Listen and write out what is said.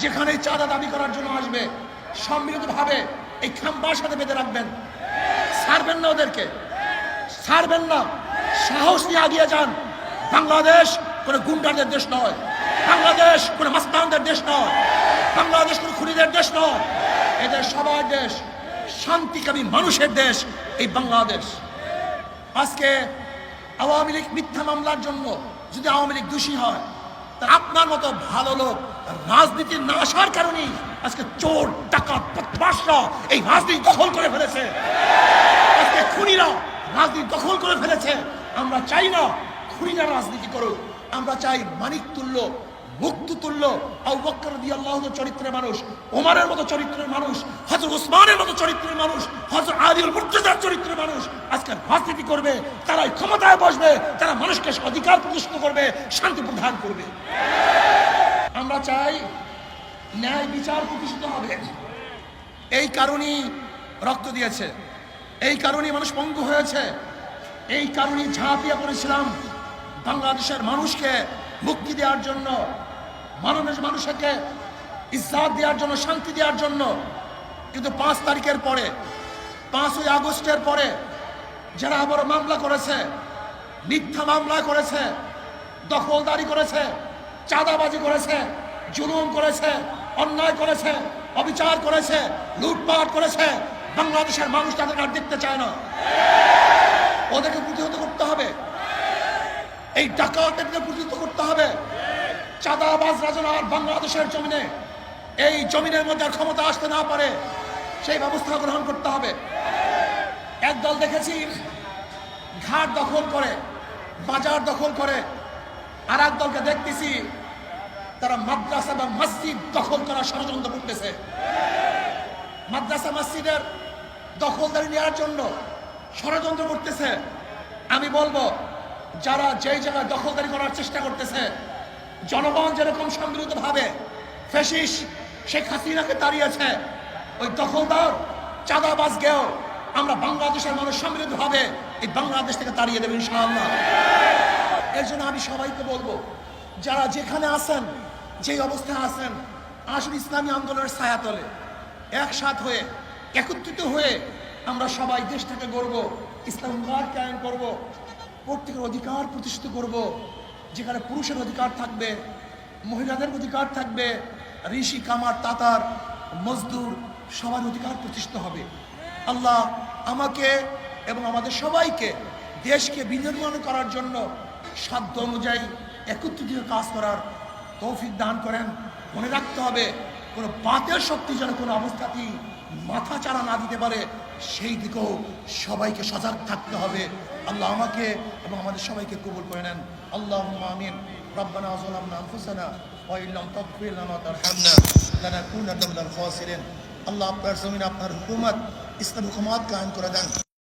যেখানে চাঁদা দাবি করার জন্য আসবে সম্মিলিতভাবে এই খাম্বার সাথে বেঁধে রাখবেন, ছাড়বেন না, ওদেরকে ছাড়বেন না। সাহস নিয়ে এগিয়ে যান। বাংলাদেশ কোনো গুন্ডাদের দেশ নয়, বাংলাদেশ কোনো মাস্তানদের দেশ নয়, বাংলাদেশ কোনো খুনিদের দেশ নয়। এদের সবার দেশ, শান্তিকামী মানুষের দেশ এই বাংলাদেশ। আজকে আওয়ামী লীগ মিথ্যা মামলার জন্য যদি আওয়ামী লীগ দোষী হয়, তা আপনার মতো ভালো লোক রাজনীতির না আসার কারণেই আজকে চোর ডাকাত বদমাশরা এই রাজনীতি দখল করে ফেলেছে। আজকে খুনিরা রাজনীতি দখল করে ফেলেছে। আমরা চাই না খুনিরা রাজনীতি করুক, আমরা চাই মানিক তুল্য, মুক্ত তুল্য, আবু বকর রাদিয়াল্লাহু চরিত্রের মানুষ, ওমরের মতো চরিত্রের মানুষ, হযরত ওসমানের মতো চরিত্রের মানুষ, হযরত আলীর মুর্তজার চরিত্রের মানুষ আজকে রাজনীতি করবে। তারাই ক্ষমতায় বসবে, তারা মানুষকে অধিকার প্রতিষ্ঠিত করবে, শান্তি প্রদান করবে। আমরা চাই ন্যায় বিচার প্রতিষ্ঠিত হবে। এই কারণেই রক্ত দিয়েছে, এই কারণেই মানুষ পঙ্গু হয়েছে, এই কারণেই ঝাঁপিয়ে পড়েছিলাম বাংলাদেশের মানুষকে মুক্তি দেওয়ার জন্য, মানুষকে ইজ্জত দেওয়ার জন্য, শান্তি দেওয়ার জন্য। কিন্তু 5 তারিখের পরে, 5ই আগস্টের পরে যারা আবার মামলা করেছে, মিথ্যা মামলা করেছে, দখলদারি করেছে, চাঁদাবাজি করেছে, জুলুম করেছে, অন্যায় করেছে, অবিচার করেছে, লুটপাট করেছে, বাংলাদেশের মানুষ তাদেরকে আর দেখতে চায় না। ওদেরকে প্রতিহত করতে হবে, এই ডাকাতদেরকে প্রতিহত করতে হবে। চাঁদাবাজরা যেন আর বাংলাদেশের জমিনে, এই জমিনের মধ্যে আর ক্ষমতা আসতে না পারে, সেই ব্যবস্থা গ্রহণ করতে হবে। একদল দেখেছি ঘাট দখল করে, বাজার দখল করে, আর এক দলকে দেখতেছি তারা মাদ্রাসা বা মসজিদ দখল করার ষড়যন্ত্র করতেছে। মাদ্রাসা মসজিদের দখলদারি নেওয়ার জন্য ষড়যন্ত্র করতেছে। আমি বলবো, যারা যেই জায়গায় দখলদারি করার চেষ্টা করতেছে, জনগণ যেরকম সম্মিলিতভাবে ফ্যাসিস্ট শেখ হাসিনাকে তাড়িয়েছে, ওই দখলদার চাঁদাবাজকেও আমরা বাংলাদেশের মানুষ সম্মিলিতভাবে এই বাংলাদেশ থেকে তাড়িয়ে দেবেন ইনশাআল্লাহ। এর জন্য আমি সবাইকে বলবো, যারা যেখানে আছেন, যেই অবস্থায় আছেন, আসুন ইসলামী আন্দোলনের ছায়াতলে একসাথ হয়ে, একত্রিত হয়ে আমরা সবাই দেশটাকে গড়ব, ইসলাম কায়েম করব, প্রত্যেকের অধিকার প্রতিষ্ঠিত করব। যেখানে পুরুষের অধিকার থাকবে, মহিলাদের অধিকার থাকবে, ঋষি কামার তাতার মজদুর সবার অধিকার প্রতিষ্ঠিত হবে। আল্লাহ আমাকে এবং আমাদের সবাইকে দেশকে বিনির্মাণ করার জন্য সাধ্য অনুযায়ী একত্রিত কাজ করার তৌফিক দান করেন। মনে রাখতে হবে, কোনো বাতের শক্তি যেন কোনো অবস্থাতেই মাথা চাড়া না দিতে পারে, সেই দিকেও সবাইকে সজাগ থাকতে হবে। আল্লাহ আমাকে এবং আমাদের সবাইকে কবুল করে নেন। আল্লাহুম্মা আমিন। রব্বানা যালামনা আনফুসানা ওয়া ইল্লাম তাগফির লানা ওয়া তারহামনা লানাকুনান্না মিনাল খাসিরিন। আল্লাহ আপনার জমিনে আপনার হুকুমত, ইসলাম হুকুমত কায়েম করে দেন।